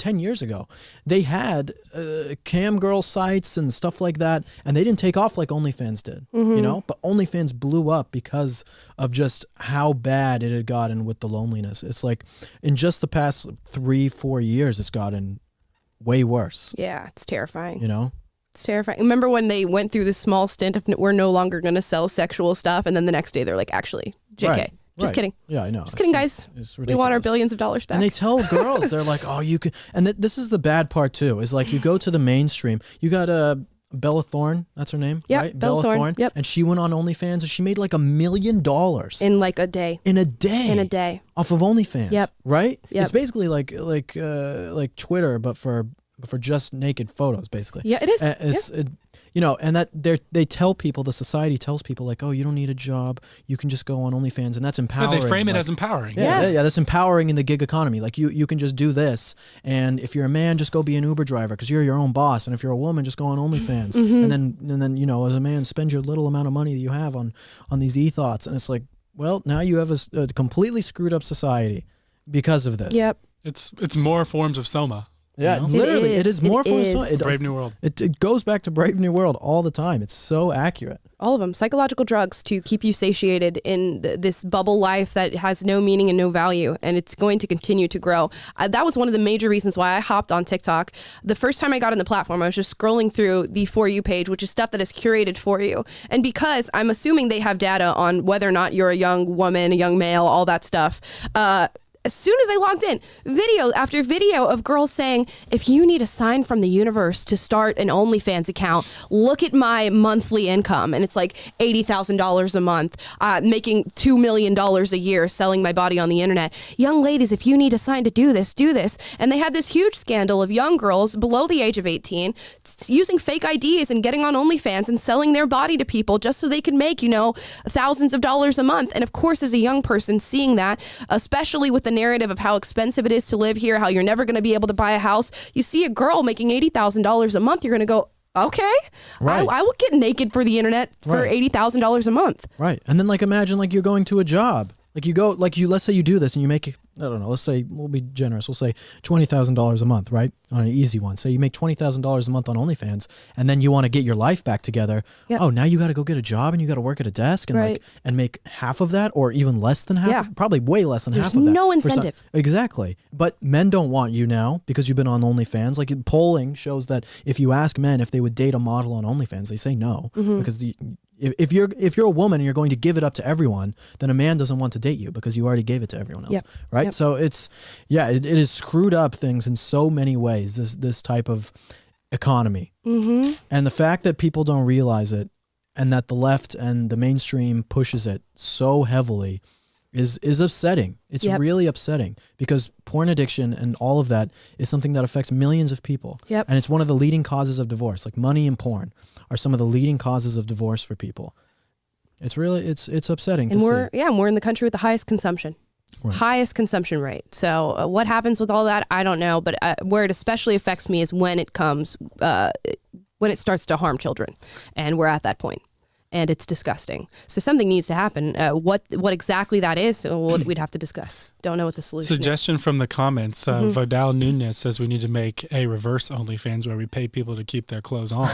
10 years ago. They had cam girl sites and stuff like that, and they didn't take off like OnlyFans did, you know? But OnlyFans blew up because of just how bad it had gotten with the loneliness. It's like in just the past 3-4 years, it's gotten way worse. Yeah, it's terrifying. You know? It's terrifying. Remember when they went through this small stint of we're no longer going to sell sexual stuff, and then the next day they're like, actually, JK. Right. Just kidding. Yeah, I know. Just kidding, guys. It's we want our ridiculous. billions of dollars back. And they tell girls, they're like, oh, you can. And this is the bad part too. Is like you go to the mainstream. You got Bella Thorne. That's her name, Yep, right? Bella Thorne. Yep. And she went on OnlyFans and she made like $1 million in like a day. In a day. In a day. Off of OnlyFans. Yep. Right. Yep. It's basically like Twitter, but for just naked photos, basically. Yeah, it is. You know, and that they tell people, the society tells people like, oh, you don't need a job, you can just go on OnlyFans, and that's empowering. But they frame it like, as empowering. Yeah, Yes. yeah, that's empowering in the gig economy. Like you can just do this, and if you're a man, just go be an Uber driver because you're your own boss, and if you're a woman, just go on OnlyFans, and then you know, as a man, spend your little amount of money that you have on these e-thoughts, and it's like, well, now you have a completely screwed up society because of this. Yep. It's more forms of Soma. Yeah, You know? literally, it is more for Brave New World. It goes back to Brave New World all the time. It's so accurate. All of them. Psychological drugs to keep you satiated in this bubble life that has no meaning and no value, and it's going to continue to grow. That was one of the major reasons why I hopped on TikTok. The first time I got on the platform, I was just scrolling through the For You page, which is stuff that is curated for you. And because I'm assuming they have data on whether or not you're a young woman, a young male, all that stuff, as soon as I logged in, video after video of girls saying, if you need a sign from the universe to start an OnlyFans account, look at my monthly income. And it's like $80,000 a month, making $2 million a year selling my body on the internet. Young ladies, if you need a sign to do this, do this. And they had this huge scandal of young girls below the age of 18 using fake IDs and getting on OnlyFans and selling their body to people just so they could make, you know, thousands of dollars a month. And of course, as a young person seeing that, especially with the narrative of how expensive it is to live here, how you're never going to be able to buy a house. You see a girl making $80,000 a month, you're going to go, okay, right. I will get naked for the internet for $80,000 a month. Right. And then like imagine like you're going to a job. Like you go, like you, let's say you do this and you make, I don't know, let's say, we'll be generous, we'll say $20,000 a month, right? On an easy one. Say you make $20,000 a month on OnlyFans, and then you want to get your life back together. Yep. Oh, now you got to go get a job and you got to work at a desk and like, and make half of that or even less than half, probably way less than half of that. There's no incentive. Exactly. But men don't want you now because you've been on OnlyFans. Like polling shows that if you ask men if they would date a model on OnlyFans, they say no because if you're a woman and you're going to give it up to everyone, then a man doesn't want to date you because you already gave it to everyone else, right? So it's it is screwed up things in so many ways. This type of economy, and the fact that people don't realize it, and that the left and the mainstream pushes it so heavily, is upsetting. It's really upsetting because porn addiction and all of that is something that affects millions of people. And it's one of the leading causes of divorce. Like money and porn are some of the leading causes of divorce for people. It's really, it's upsetting to see. Yeah, and we're in the country with the highest consumption. Highest consumption rate. So what happens with all that, I don't know. But where it especially affects me is when it comes, when it starts to harm children. And we're at that point. And it's disgusting. So something needs to happen. What exactly that is, we'd have to discuss. Don't know what the solution is. Suggestion from the comments. Vidal Nunez says we need to make a reverse OnlyFans where we pay people to keep their clothes on.